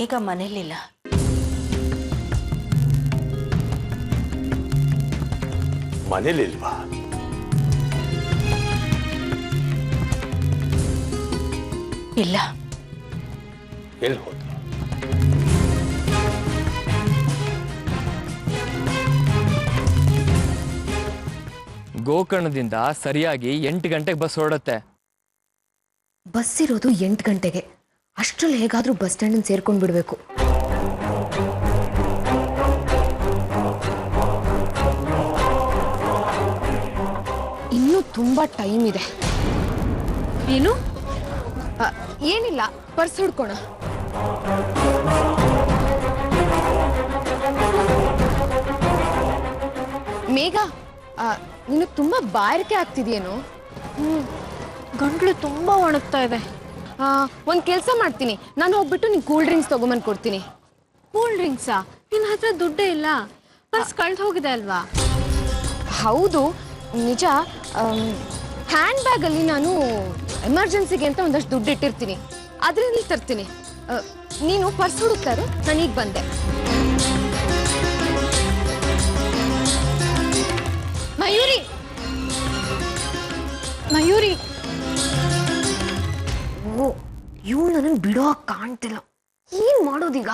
ಮೇಘ ಮನೇಲಿಲ್ಲ. ಮನೇಲಿಲ್ವಾ? ಇಲ್ಲ. ಎಲ್ಲಿ ಹೋದ? ಗೋಕರ್ಣದಿಂದ ಸರಿಯಾಗಿ 8 ಗಂಟೆಗೆ ಬಸ್ ಹೊರಡುತ್ತೆ. ಬಸ್ ಇರೋದು 8 ಗಂಟೆಗೆ. ಅಷ್ಟರಲ್ಲಿ ಹೇಗಾದ್ರೂ ಬಸ್ ಸ್ಟ್ಯಾಂಡ್ ಸೇರ್ಕೊಂಡ್ ಬಿಡ್ಬೇಕು. ಇನ್ನೂ ತುಂಬಾ ಟೈಮ್ ಇದೆ. ಏನು? ಏನಿಲ್ಲ, ಪರ್ಸ್ ಹುಡ್ಕೋಣ. ಮೇಘ, ನೀನು ತುಂಬಾ ಬಾಯಾರಿಕೆ ಆಗ್ತಿದೆಯೇನೋ? ಗಂಟ್ಲು ತುಂಬಾ ಒಣಗ್ತಾ ಇದೆ. ಒಂದ್ ಕೆಲ್ಸ ಮಾಡ್ತೀನಿ, ನಾನು ಹೋಗ್ಬಿಟ್ಟು ನೀನ್ ಕೂಲ್ ಡ್ರಿಂಕ್ಸ್ ತಗೊಂಬಂದ್ ಕೊಡ್ತೀನಿ. ಕೂಲ್ ಡ್ರಿಂಕ್ಸಾ? ನಿನ್ನ ಹತ್ರ ದುಡ್ಡೇ ಇಲ್ಲ. ಪರ್ಸ್ ಕಳ್ದು ಹೋಗಿದೆ ಅಲ್ವಾ? ಹೌದು ನಿಜ. ಹ್ಯಾಂಡ್ ಬ್ಯಾಗ್ ಅಲ್ಲಿ ನಾನು ಎಮರ್ಜೆನ್ಸಿಗೆ ಅಂತ ಒಂದಷ್ಟು ದುಡ್ಡು ಇಟ್ಟಿರ್ತೀನಿ, ಅದರಲ್ಲಿ ತರ್ತೀನಿ. ನೀನು ಪರ್ಸ್ ಹುಡುಕ್ತಾ ಇರು, ನಾನು ಈಗ ಬಂದೆ. ಮಯೂರಿ, ಮಯೂರಿ. ಓ, ಇವಳು ನನಗೆ ಬಿಡೋ ಕಾಣ್ತಿಲ್ಲ. ಏನ್ ಮಾಡೋದೀಗ?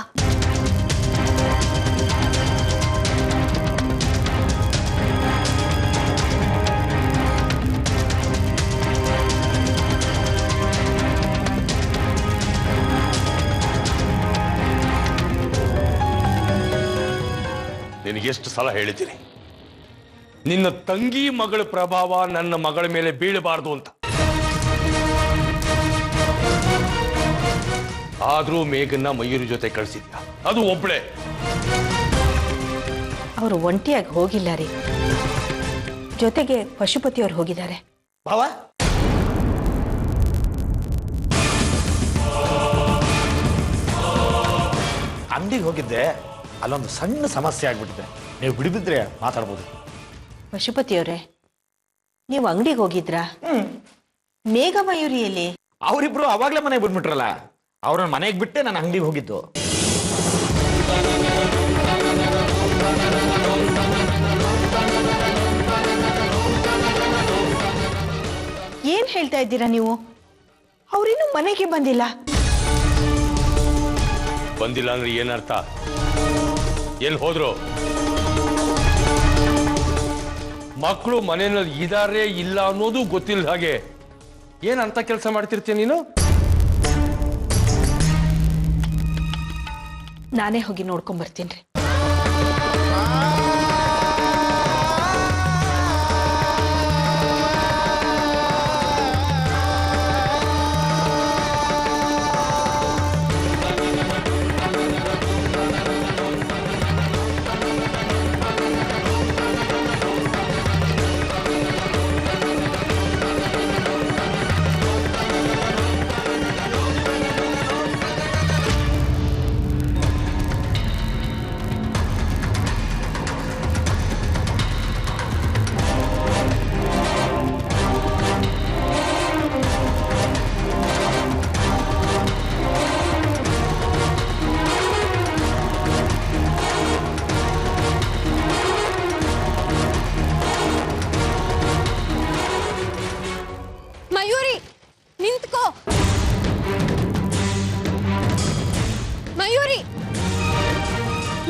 ನಿನಗೆಷ್ಟು ಸಲ ಹೇಳಿದ್ದೀನಿ, ನಿನ್ನ ತಂಗಿ ಮಗಳ ಪ್ರಭಾವ ನನ್ನ ಮಗಳ ಮೇಲೆ ಬೀಳಬಾರದು ಅಂತ. ಆದ್ರೂ ಮೇಘನ್ನ ಮಯೂರಿ ಜೊತೆ ಕಳಿಸಿದ್ಯಾ, ಅದು ಒಬ್ಳೆ. ಅವರು ಒಂಟಿಯಾಗಿ ಹೋಗಿಲ್ಲ ರೀ, ಜೊತೆಗೆ ಪಶುಪತಿಯವರು ಹೋಗಿದ್ದಾರೆ. ಭಾವ, ಅಂಗಡಿಗೆ ಹೋಗಿದ್ದೆ, ಅಲ್ಲೊಂದು ಸಣ್ಣ ಸಮಸ್ಯೆ ಆಗ್ಬಿಟ್ಟಿದೆ. ನೀವು ಬಿಡಿಬಿದ್ರೆ ಮಾತಾಡ್ಬೋದು. ಪಶುಪತಿಯವರೇ, ನೀವು ಅಂಗಡಿಗೆ ಹೋಗಿದ್ರಾ? ಮೇಘ ಮಯೂರಿಯಲ್ಲಿ? ಅವರಿಬ್ರು ಅವಾಗ್ಲೇ ಮನೆಗೆ ಬಂದ್ಬಿಟ್ರಲ್ಲ, ಅವ್ರನ್ನ ಮನೆಗೆ ಬಿಟ್ಟೆ ನಾನು ಅಂಗಡಿಗೆ ಹೋಗಿದ್ದು. ಏನ್ ಹೇಳ್ತಾ ಇದ್ದೀರಾ ನೀವು? ಅವರಿನ್ನೂ ಮನೆಗೆ ಬಂದಿಲ್ಲ. ಬಂದಿಲ್ಲ ಅಂದ್ರೆ ಏನರ್ಥ? ಎಲ್ಲಿ ಹೋದ್ರು? ಮಕ್ಕಳು ಮನೆಯಲ್ಲಿ ಇದಾರೆ ಇಲ್ಲ ಅನ್ನೋದು ಗೊತ್ತಿಲ್ಲ ಹಾಗೆ ಏನಂತ ಕೆಲಸ ಮಾಡ್ತಿರ್ತೀಯ ನೀನು? ನಾನೇ ಹೋಗಿ ನೋಡ್ಕೊಂಡ್ ಬರ್ತೀನಿ. ಮಯೂರಿ, ನಿಂತ್ಕೋ. ಮಯೂರಿ,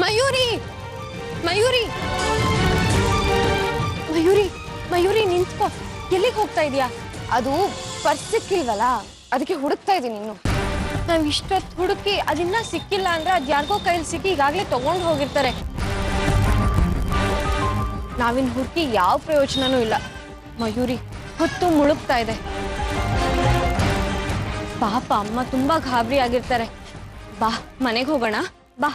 ಮಯೂರಿ, ಮಯೂರಿ, ಮಯೂರಿ, ಮಯೂರಿ, ನಿಂತ್ಕೋ. ಎಲ್ಲಿಗೆ ಹೋಗ್ತಾ ಇದೀಯಾ? ಅದು ಪರ್ಸ್ ಸಿಕ್ಕಿಲ್ವಲ್ಲ, ಅದಕ್ಕೆ ಹುಡುಕ್ತಾ ಇದೀನಿ. ಇನ್ನು ನಾವ್ ಇಷ್ಟೊತ್ತು ಹುಡುಕಿ ಅದಿನ್ನ ಸಿಕ್ಕಿಲ್ಲ ಅಂದ್ರೆ ಅದ್ ಯಾರಿಗೋ ಕೈಲಿ ಸಿಕ್ಕಿ ಈಗಾಗ್ಲೇ ತಗೊಂಡು ಹೋಗಿರ್ತಾರೆ. ನಾವಿನ್ ಹುಡುಕಿ ಯಾವ ಪ್ರಯೋಜನನೂ ಇಲ್ಲ. ಮಯೂರಿ ಹೊತ್ತು ಮುಳುಗ್ತಾ ಇದೆ. ಪಾಪ ಅಮ್ಮ ತುಂಬಾ ಗಾಬರಿ ಆಗಿರ್ತಾರೆ. ಬಾ, ಮನೆಗೆ ಹೋಗೋಣ ಬಾ.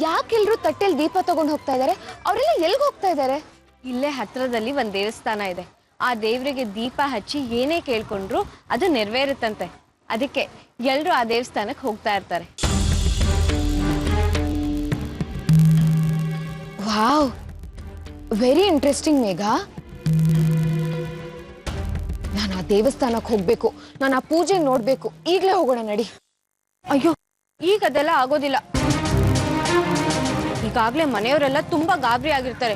ಯಾಕೆಲ್ರು ತಟ್ಟೆಲ್ ದೀಪ ತಗೊಂಡು ಹೋಗ್ತಾ ಇದ್ದಾರೆ? ಅವರೆಲ್ಲ ಎಲ್ಗೆ ಹೋಗ್ತಾ ಇದ್ದಾರೆ? ಇಲ್ಲೇ ಹತ್ರದಲ್ಲಿ ಒಂದ್ ದೇವಸ್ಥಾನ ಇದೆ. ಆ ದೇವರಿಗೆ ದೀಪ ಹಚ್ಚಿ ಏನೇ ಕೇಳ್ಕೊಂಡ್ರು ಅದು ನೆರವೇರುತ್ತಂತೆ. ಅದಕ್ಕೆ ಎಲ್ರು ಆ ದೇವಸ್ಥಾನಕ್ಕೆ ಹೋಗ್ತಾ ಇರ್ತಾರೆ. ವಾವ್, ವೆರಿ ಇಂಟ್ರೆಸ್ಟಿಂಗ್ ಮೇಘ. ನಾನು ಆ ದೇವಸ್ಥಾನಕ್ಕೆ ಹೋಗ್ಬೇಕು, ನಾನು ಆ ಪೂಜೆ ನೋಡ್ಬೇಕು. ಈಗ್ಲೇ ಹೋಗೋಣ ನಡಿ. ಅಯ್ಯೋ, ಈಗ ಅದೆಲ್ಲ ಆಗೋದಿಲ್ಲ. ಈಗಾಗ್ಲೇ ಮನೆಯವರೆಲ್ಲ ತುಂಬಾ ಗಾಬರಿ ಆಗಿರ್ತಾರೆ.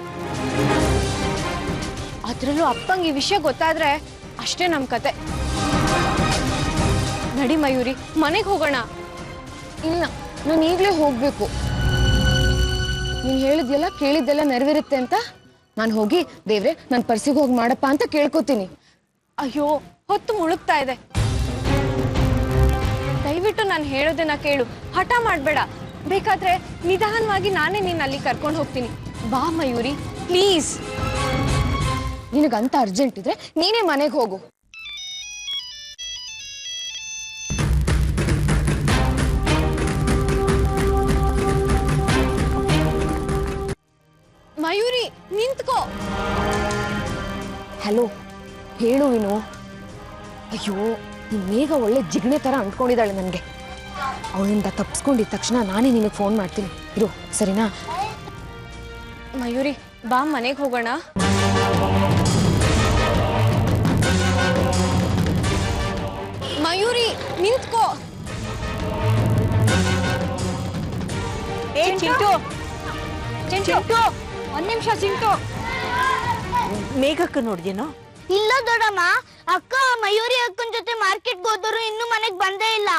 ಅದ್ರಲ್ಲೂ ಅಪ್ಪಂಗೆ ಈ ವಿಷಯ ಗೊತ್ತಾದ್ರೆ ಅಷ್ಟೇ ನಮ್ ಕತೆ. ನಡಿ ಮಯೂರಿ, ಮನೆಗೆ ಹೋಗೋಣ. ಇಲ್ಲ, ನಾನು ಈಗ್ಲೇ ಹೋಗ್ಬೇಕು. ನೀನ್ ಹೇಳಿದ್ಯಲ್ಲ, ಕೇಳಿದ್ದೆಲ್ಲ ನೆರವೇರುತ್ತೆ ಅಂತ. ನಾನು ಹೋಗಿ ದೇವ್ರೆ ನನ್ನ ಪರ್ಸಿಗೆ ಹೋಗಿ ಮಾಡಪ್ಪ ಅಂತ ಕೇಳ್ಕೊತೀನಿ. ಅಯ್ಯೋ, ಹೊತ್ತು ಮುಳುಗ್ತಾ ಇದೆ. ದಯವಿಟ್ಟು ನಾನು ಹೇಳೋದನ್ನ ಕೇಳು, ಹಠ ಮಾಡ್ಬೇಡ. ಬೇಕಾದ್ರೆ ನಿಧಾನವಾಗಿ ನಾನೇ ನಿನ್ನ ಅಲ್ಲಿ ಕರ್ಕೊಂಡು ಹೋಗ್ತೀನಿ. ಬಾ ಮಯೂರಿ, ಪ್ಲೀಸ್. ನಿನಗಂತ ಅರ್ಜೆಂಟ್ ಇದ್ರೆ ನೀನೇ ಮನೆಗೆ ಹೋಗು. ಮಯೂರಿ, ನಿಂತ್ಕೋ. ಹಲೋ, ಹೇಳು ವಿನು. ಅಯ್ಯೋ, ಮೇಘ ಒಳ್ಳೆ ಜಿಗ್ಣೆ ತರ ಅಂದ್ಕೊಂಡಿದ್ದಾಳೆ ನನಗೆ. ಅವಳಿಂದ ತಪ್ಪಿಸ್ಕೊಂಡಿದ ತಕ್ಷಣ ನಾನೇ ನಿನಗೆ ಫೋನ್ ಮಾಡ್ತೀನಿ ಇರು, ಸರಿನಾ? ಮಯೂರಿ, ಬಾ ಮನೆಗೆ ಹೋಗೋಣ. ಮಯೂರಿ, ನಿಂತ್ಕೋ. ಚಿಂಟು, ಚಿಂಟು, ಒಂದ್ ನಿಮಿಷ ಚಿಂಟು. ಮೇಘಕ್ಕ ನೋಡ್ದೇನೋ? ಇಲ್ಲ ದೊಡ್ಡಮ್ಮ, ಅಕ್ಕ ಮಯೂರಿ ಅಕ್ಕನ ಜೊತೆ ಮಾರ್ಕೆಟ್ಗೆ ಹೋದವರು ಇನ್ನೂ ಮನೆಗೆ ಬಂದೇ ಇಲ್ಲ.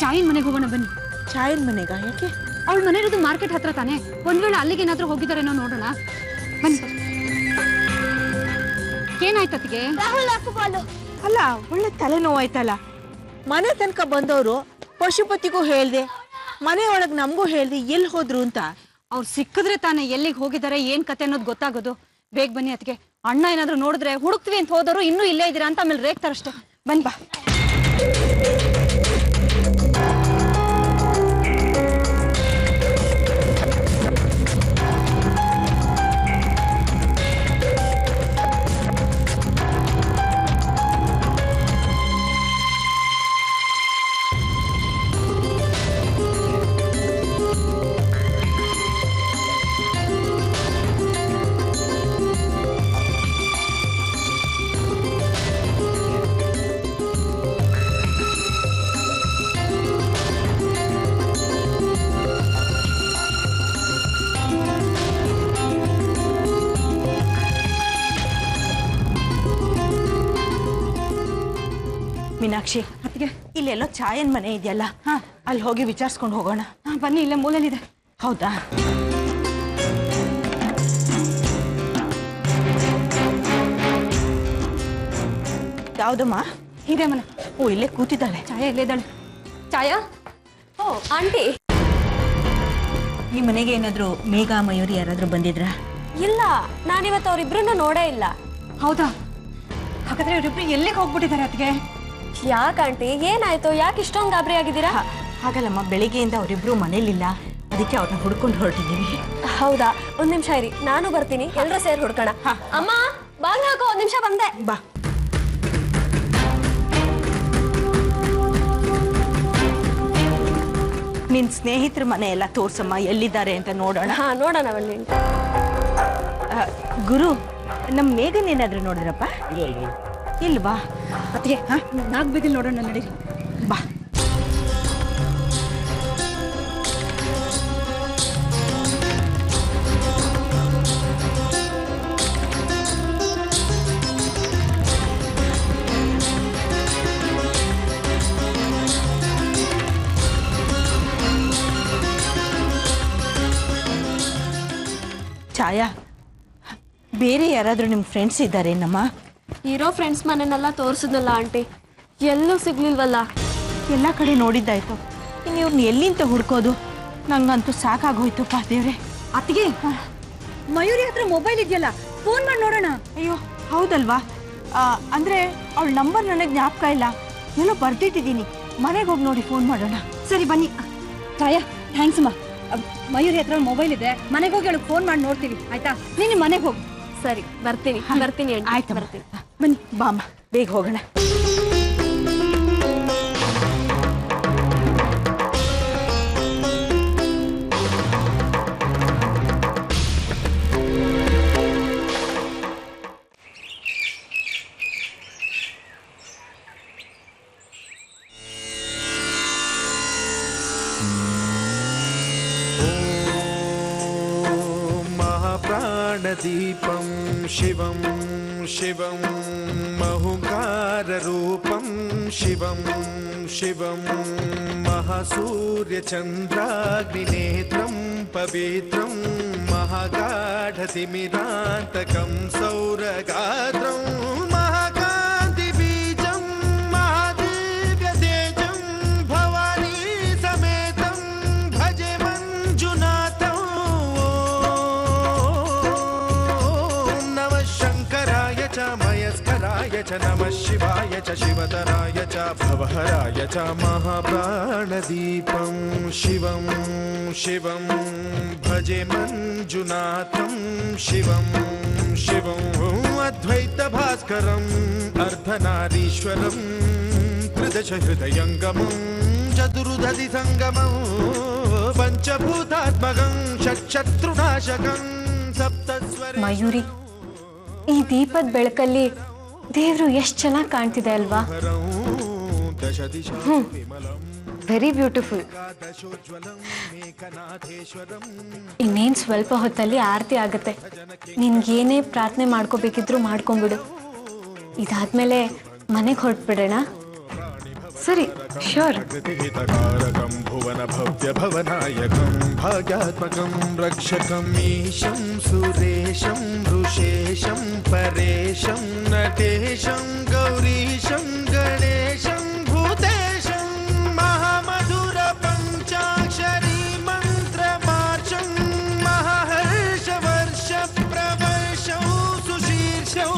ಚಾಯಿನ್ ಮನೆಗೆ ಹೋಗೋಣ ಬನ್ನಿ. ಚಾಯನ್ ಮನೆಗ? ಯಾಕೆ? ಅವಳ ಮನೆ ಇರೋದು ಮಾರ್ಕೆಟ್ ಹತ್ರ ತಾನೆ. ಒಂದ್ ವೇಳೆ ಅಲ್ಲಿಗೆ ಏನಾದ್ರೂ ಹೋಗಿದಾರೇನೋ ನೋಡೋಣ ಬನ್ನಿ. ಏನಾಯ್ತು ಅತ್ತಿಗೆ? ರಾಹುಲ್ ಅಕ್ಕಬಾಲು. ಅಲ್ಲ, ಒಳ್ಳೆ ತಲೆನೋವಾಯ್ತಲ್ಲ. ಮನೆ ತನಕ ಬಂದವರು ಪಶುಪತಿಗೂ ಹೇಳ್ದೆ, ಮನೆ ಒಳಗ್ ನಮಗೂ ಹೇಳ್ದೆ, ಎಲ್ಲಿ ಹೋದ್ರು ಅಂತ. ಅವ್ರು ಸಿಕ್ಕಿದ್ರೆ ತಾನೆ ಎಲ್ಲಿಗೆ ಹೋಗಿದ್ದಾರೆ, ಏನ್ ಕತೆ ಅನ್ನೋದು ಗೊತ್ತಾಗೋದು. ಬೇಗ ಬನ್ನಿ ಅತ್ತಿಗೆ. ಅಣ್ಣ ಏನಾದ್ರೂ ನೋಡಿದ್ರೆ ಹುಡುಕ್ತಿವಿ ಅಂತ ಹೋದವರು ಇನ್ನೂ ಇಲ್ಲೇ ಇದ್ದೀರಾ ಅಂತ ಆಮೇಲೆ ರೇಗ್ತಾರಷ್ಟೇ. ಬನ್ನಿ ಬಾ. ಮೀನಾಕ್ಷಿ, ಅತ್ತಿಗೆ ಇಲ್ಲೆಲ್ಲೋ ಚಾಯನ್ ಮನೆ ಇದೆಯಲ್ಲ, ಅಲ್ಲಿ ಹೋಗಿ ವಿಚಾರಿಸ್ಕೊಂಡು ಹೋಗೋಣ. ಬನ್ನಿ, ಇಲ್ಲೇ ಮೂಲೆಯಲ್ಲಿದೆ. ಹೌದಾ? ಯಾವ್ದಮ್ಮ? ಇದೆ ಮನೆ. ಓ, ಇಲ್ಲೇ ಕೂತಿದ್ದಾಳೆ. ಛಾಯಾ ಇಲ್ಲೇ ಇದ್ದಾಳೆ. ಛಾಯಾ? ಓ ಆಂಟಿ. ಈ ಮನೆಗೆ ಏನಾದ್ರು ಮೇಘ ಮಯೂರಿ ಯಾರಾದ್ರೂ ಬಂದಿದ್ರಾ? ಇಲ್ಲ, ನಾನಿವತ್ತು ಅವ್ರಿಬ್ರನ್ನ ನೋಡೇ ಇಲ್ಲ. ಹೌದಾ? ಹಾಗಾದ್ರೆ ಇವರಿಬ್ರು ಎಲ್ಲಿಗೆ ಹೋಗ್ಬಿಟ್ಟಿದ್ದಾರೆ ಅತ್ತಿಗೆ? ಯಾಕಂಟಿ, ಏನಾಯ್ತು? ಯಾಕೆ ಇಷ್ಟೊಂದು ಗಾಬರಿ ಆಗಿದ್ದೀರಾ? ಹಾಗಲ್ಲಮ್ಮ, ಬೆಳಿಗ್ಗೆಯಿಂದ ಅವರಿಬ್ರು ಮನೇಲಿಲ್ಲ, ಅದಕ್ಕೆ ಅವ್ರನ್ನ ಹುಡ್ಕೊಂಡು ಹೊರಟಿದ್ದೀವಿ. ಹೌದಾ? ಒಂದ್ ನಿಮಿಷ ಇರಿ, ನಾನು ಬರ್ತೀನಿ. ಎಲ್ಲರೂ ಸೇರಿ ಹುಡ್ಕೋಣ. ಅಮ್ಮ, ಬಾಗ್ಲು ಹಾಕೋ. ಒಂದ್ ನಿಮಿಷ ಬಂದೆ. ಬಾ. ನಿನ್ ಸ್ನೇಹಿತರ ಮನೆ ಎಲ್ಲ ತೋರ್ಸಮ್ಮ, ಎಲ್ಲಿದ್ದಾರೆ ಅಂತ ನೋಡೋಣ. ಹಾ, ನೋಡೋಣ ಬನ್ನಿ. ಗುರು, ನಮ್ ಮೇಘನ್ ಏನಾದ್ರು ನೋಡಿದ್ರಪ್ಪ? ಇಲ್ವಾ? ಅತ್ತಿಗೆ ನಾಗ್ಬೇಕಲ್ಲಿ ನೋಡೋಣ, ನಡಿ ಬಾ. ಛಾಯಾ, ಬೇರೆ ಯಾರಾದ್ರೂ ನಿಮ್ ಫ್ರೆಂಡ್ಸ್ ಇದ್ದಾರೇನಮ್ಮ? ಇರೋ ಫ್ರೆಂಡ್ಸ್ ಮನೆನೆಲ್ಲ ತೋರಿಸಿದ್ನಲ್ಲ ಆಂಟಿ, ಎಲ್ಲೂ ಸಿಗ್ಲಿಲ್ವಲ್ಲ. ಎಲ್ಲ ಕಡೆ ನೋಡಿದ್ದಾಯ್ತು, ಇನ್ನು ಇವ್ರನ್ನ ಎಲ್ಲಿಂದ ಹುಡ್ಕೋದು? ನಂಗಂತೂ ಸಾಕಾಗೋಯ್ತಪ್ಪ ದೇವ್ರೆ. ಅತ್ತಿಗೆ, ಮಯೂರಿ ಹತ್ರ ಮೊಬೈಲ್ ಇದೆಯಲ್ಲ, ಫೋನ್ ಮಾಡಿ ನೋಡೋಣ. ಅಯ್ಯೋ, ಹೌದಲ್ವಾ? ಅಂದ್ರೆ ಅವಳ ನಂಬರ್ ನನಗೆ ಜ್ಞಾಪಕ ಇಲ್ಲ, ಎಲ್ಲೋ ಬರ್ದಿಟ್ಟಿದ್ದೀನಿ. ಮನೆಗೆ ಹೋಗಿ ನೋಡಿ ಫೋನ್ ಮಾಡೋಣ. ಸರಿ ಬನ್ನಿ. ಛಾಯಾ, ಥ್ಯಾಂಕ್ಸ್ ಅಮ್ಮ. ಮಯೂರಿ ಹತ್ರ ಮೊಬೈಲ್ ಇದೆ, ಮನೆಗೆ ಹೋಗಿ ಅವಳಿಗೆ ಫೋನ್ ಮಾಡಿ ನೋಡ್ತೀವಿ ಆಯ್ತಾ? ನೀನು ಮನೆಗೆ ಹೋಗು. ಸರಿ, ಬರ್ತೀನಿ ಬರ್ತೀನಿ ಆಂಟಿ. ಆಯ್ತು ಬರ್ತೀನಿ. ಬನ್ನಿ ಬಾಮ್ಮ, ಬೇಗ ಹೋಗೋಣ. दीपं शिवं शिवं महुकाररूपं शिवं शिवं महासूर्यचन्द्राग्निनेत्रं पवित्रं महागाढतिमिरान्तकं सौरगात्रं महाकान्तिबीजं महादिव्यतेजं भवानी समेतं भजे मञ्जुनाथं। मयस्कराय च नमः शिवाय च शिवतराय च भवहराय च महाप्राणदीपं शिवं शिवं भजे मञ्जुनाथं शिवं शिवं अद्वैतभास्करम् अर्धनारीश्वरं त्रिदशहृदयङ्गमं चतुर्दधि सङ्गमं पञ्चभूतात्मकं षट्शत्रुनाशकं सप्तस्वर। ಮಯೂರಿ, ಈ ದೀಪದ ಬೆಳಕಲ್ಲಿ ದೇವ್ರು ಎಷ್ಟು ಚೆನ್ನಾಗಿ ಕಾಣ್ತಿದೆ ಅಲ್ವಾ? Very beautiful. ಇನ್ನೇನು ಸ್ವಲ್ಪ ಹೊತ್ತಲ್ಲಿ ಆರತಿ ಆಗುತ್ತೆ. ನಿನ್ಗೇನೇ ಪ್ರಾರ್ಥನೆ ಮಾಡ್ಕೋಬೇಕಿದ್ರು ಮಾಡ್ಕೊಂಡ್ಬಿಡು. ಇದಾದ್ಮೇಲೆ ಮನೆಗೆ ಹೊರಟ್ಬಿಡೋಣ. ಸರಿ, ಶ್ಯೂರ್. ಭುವನ ಭವ್ಯ ಭವನಾಯಕಂ ಭಾಗ್ಯಾತ್ಮಕಂ ರಕ್ಷಕಂ ಈಶಂ ಸುರೇಶಂ ಋಷೇಶಂ ಪರೇಶಂ ನಟೇಶಂ ಗೌರೀಶಂ ಗಣೇಶಂ ಭೂತೇಶಂ ಮಹಾಮಧುರ ಪಂಚಾಕ್ಷರಿ ಮಂತ್ರಮಾರ್ಚಂ ಮಹಾಹರ್ಷ ವರ್ಷ ಪ್ರವರ್ಷಂ ಸುಶೀರ್ಷಂ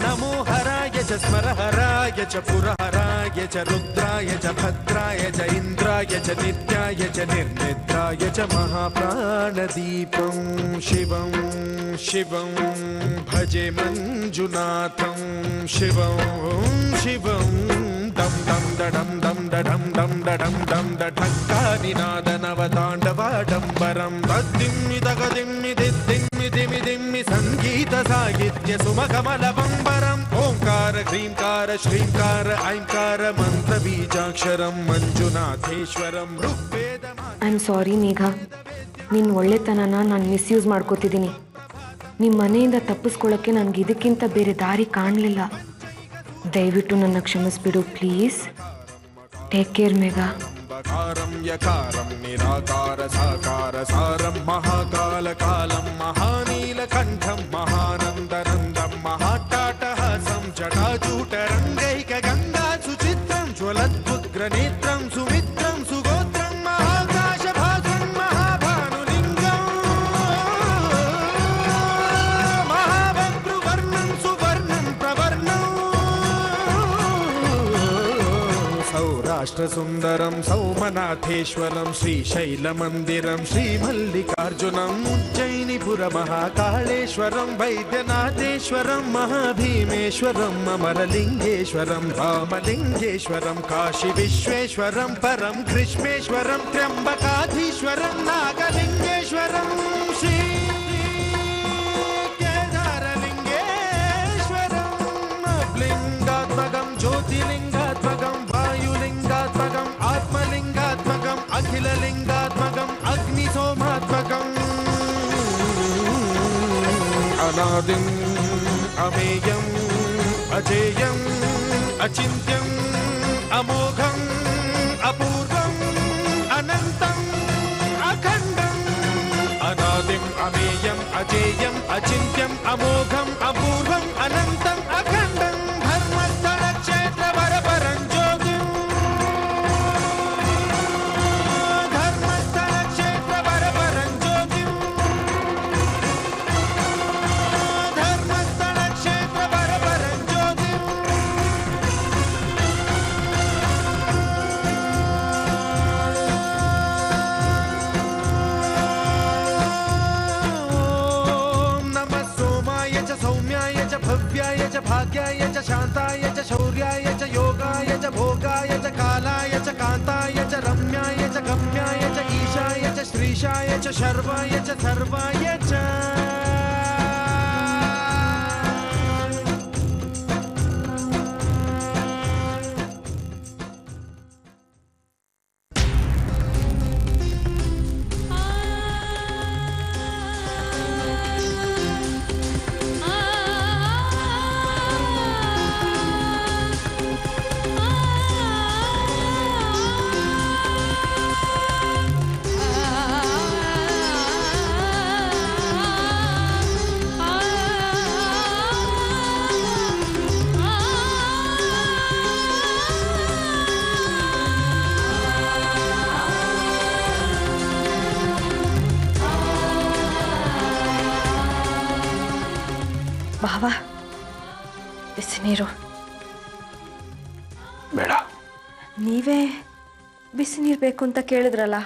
ನಮೋ ಹರಾಯ ಚ ಸ್ಮರಹರಾಯ च पुरहराय च रुद्राय च भद्राय च इन्द्राय च नित्याय च निर्निद्राय च महाप्राणदीपं शिवं शिवं भजे मञ्जुनाथं शिवं शिवं दं दं दडं दं दडं दं दडं दं दढक्कानिनादनवताण्डवाडम्बरं तद्दिम्मि तगदिम्मि दिद्दिम्मि दिमि दिम्मि संगीत साहित्य सुमकमलबम्बरम् ओंकार ह्रींकार श्रींकार ऐंकार मंत्र बीजाक्षरं ಮಂಜುನಾಥೇಶ್ವರಂ Rigveda. I am sorry Megha, ನಿನ್ನ ಒಳ್ಳೆತನನ ನಾನು ಮಿಸ್ಯೂಸ್ ಮಾಡ್ಕೋತಿದ್ದೀನಿ. ನಿಮ್ಮ ಮನೆಯಿಂದ ತಪ್ಪಿಸ್ಕೊಳ್ಳೋಕ್ಕೆ ನನಗೆ ಇದಕ್ಕಿಂತ ಬೇರೆ ದಾರಿ ಕಾಣಲಿಲ್ಲ. ದಯವಿಟ್ಟು ನನ್ನ ಕ್ಷಮಿಸ್ಬಿಡು ಪ್ಲೀಸ್. Take care Megha. ಕಾರಂ ಯಕಾರಂ ನಿರಾಕಾರ ಸಾಕಾರ ಸಾರಂ ಮಹಾಕಾಲ ಕಾಲಂ ಮಹಾನೀಲಕಂಠಂ ಮಹಾನಂದನಂದಂ ಮಹಾಟಾಟಹಾಸಂ ಜಟಾಜೂಟರಂಗೈಕ ಗಂಗಾ ಸುಚಿತ್ರಂ ಜ್ವಲದ್ವುಗ್ರನೇತ್ರಂ ಸುಮಿತ್ರಂ ಸುಗೋತ್ರಂ ಮಹಾಕಾಶಭಾಸಂ ಮಹಾಭಾನುಲಿಂಗಂ ಮಹಾಭದ್ರುವರ್ಣಂ ಸುವರ್ಣಂ ಪ್ರವರ್ಣಂ सौराष्ट्रसुन्दरं सौमनाथेश्वरं श्रीशैलमन्दिरं श्रीमल्लिकार्जुनं उज्जयिनीपुरमहाकाळेश्वरं वैद्यनाथेश्वरं महाभीमेश्वरं अमरलिङ्गेश्वरं रामलिङ्गेश्वरं काशीविश्वेश्वरं परं कृष्णेश्वरं त्र्यम्बकाधीश्वरं नागलिङ्गेश्वरं श्री केदारलिङ्गेश्वरं लिङ्गात्मकं ज्योतिलिङ्गात्मकं वायुलिङ्गात्मकम् आत्मलिङ्गात्मकम् अखिललिङ्गात्मकम् अग्निसोमात्मकम् अनादिम् अमेयम् अजेयम् अचिन्त्यम् अमोघम् अपूर्वम् अनन्तम् अखण्डम् अनादिम् अमेयम् अजेयम् अचिन्त्यम् अमोघम् अपूर्वम् अनन्तम् अखण्डम् धर्मस्थल क्षेत्र वरपरं ज्योतिम् धर्मस्थल क्षेत्र वरपरं ज्योतिम् धर्मस्थल क्षेत्र वरपरं ज्योतिम् भव्याय च भाग्याय च शान्ताय च शौर्याय च योगाय च भोगाय च कालाय च कान्ताय च रम्याय च गम्याय च ईशाय च श्रीशाय च शर्वाय च सर्वाय च ಭಾವ ಬಿಸಿ ನೀರು. ಬೇಡ. ನೀವೇ ಬಿಸಿ ನೀರು ಬೇಕು ಅಂತ ಕೇಳಿದ್ರಲ್ಲ.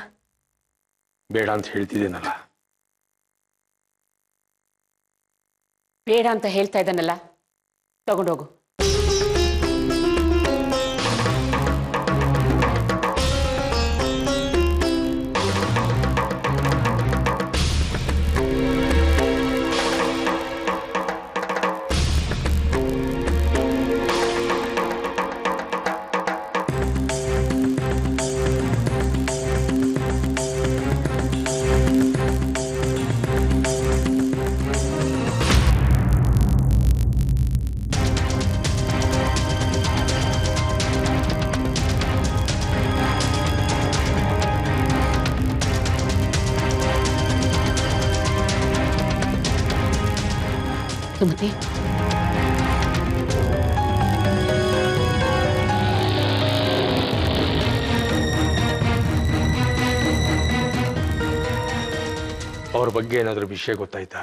ಬೇಡ ಅಂತ ಹೇಳ್ತಿದ್ದೀನಲ್ಲ. ಬೇಡ ಅಂತ ಹೇಳ್ತಾ ಇದ್ದಾನಲ್ಲ, ತಗೊಂಡೋಗು. ಸುಮತಿ, ಅವ್ರ ಬಗ್ಗೆ ಏನಾದರೂ ವಿಷಯ ಗೊತ್ತಾಯ್ತಾ?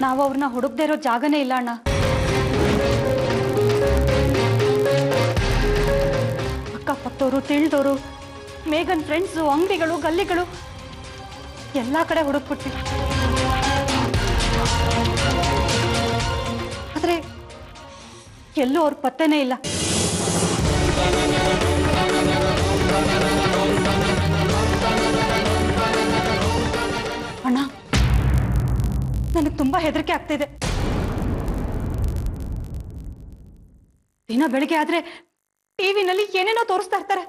ನಾವು ಅವ್ರನ್ನ ಹುಡುಕ್ದೇ ಇರೋ ಜಾಗನೇ ಇಲ್ಲ ಅಣ್ಣ. ಅಕ್ಕಪಕ್ಕದವರು, ತಿಳಿದವರು, ಮೇಘನ್ ಫ್ರೆಂಡ್ಸು, ಅಂಗಡಿಗಳು, ಗಲ್ಲಿಗಳು ಎಲ್ಲ ಕಡೆ ಹುಡುಕ್ಬಿಟ್ವಿ. ಆದ್ರೆ ಎಲ್ಲೂ ಅವ್ರ ಪತ್ತೆನೇ ಇಲ್ಲ. ಅಣ್ಣ, ನನಗೆ ತುಂಬಾ ಹೆದರಿಕೆ ಆಗ್ತಿದೆ. ದಿನ ಬೆಳಿಗ್ಗೆ ಆದ್ರೆ ಟಿವಿನಲ್ಲಿ ಏನೇನೋ ತೋರಿಸ್ತಾ ಇರ್ತಾರೆ.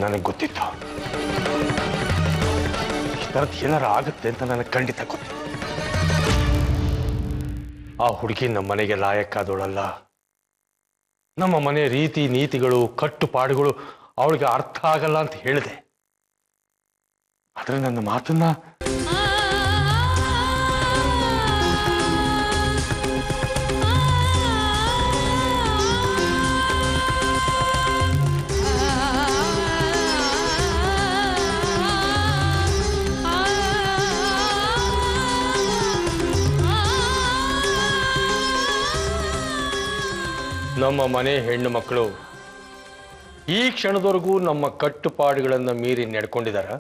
ನನಗೆ ಗೊತ್ತಿತ್ತು ಈ ಥರದ್ದು ಏನಾರು ಆಗುತ್ತೆ ಅಂತ ನನಗೆ ಖಂಡಿತ ಗೊತ್ತಿತ್ತು. ಆ ಹುಡುಗಿ ನಮ್ಮ ಮನೆಗೆ ಲಾಯಕ್ಕಾದವಳಲ್ಲ. ನಮ್ಮ ಮನೆ ರೀತಿ ನೀತಿಗಳು, ಕಟ್ಟುಪಾಡುಗಳು ಅವಳಿಗೆ ಅರ್ಥ ಆಗಲ್ಲ ಅಂತ ಹೇಳಿದೆ. ಆದ್ರೆ ನನ್ನ ಮಾತನ್ನ ನಮ್ಮ ಮನೆ ಹೆಣ್ಣು ಮಕ್ಕಳು ಈ ಕ್ಷಣದವರೆಗೂ ನಮ್ಮ ಕಟ್ಟುಪಾಡುಗಳನ್ನು ಮೀರಿ ನಡ್ಕೊಂಡಿದಾರ?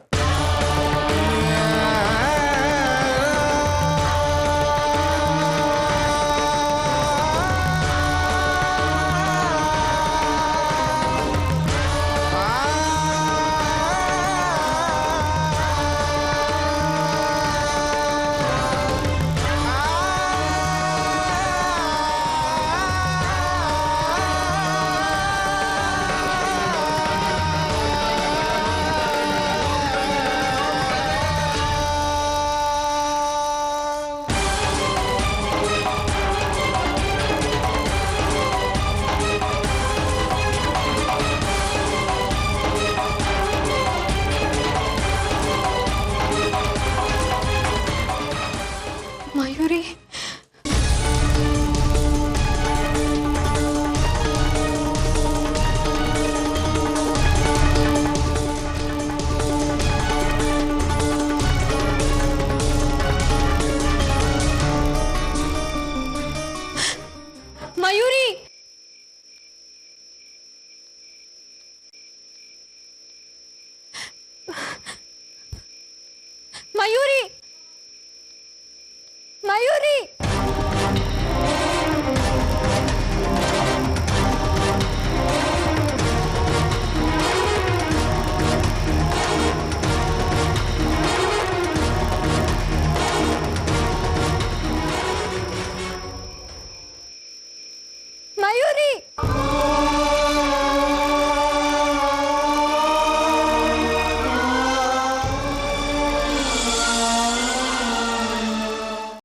ಮಯೂರಿ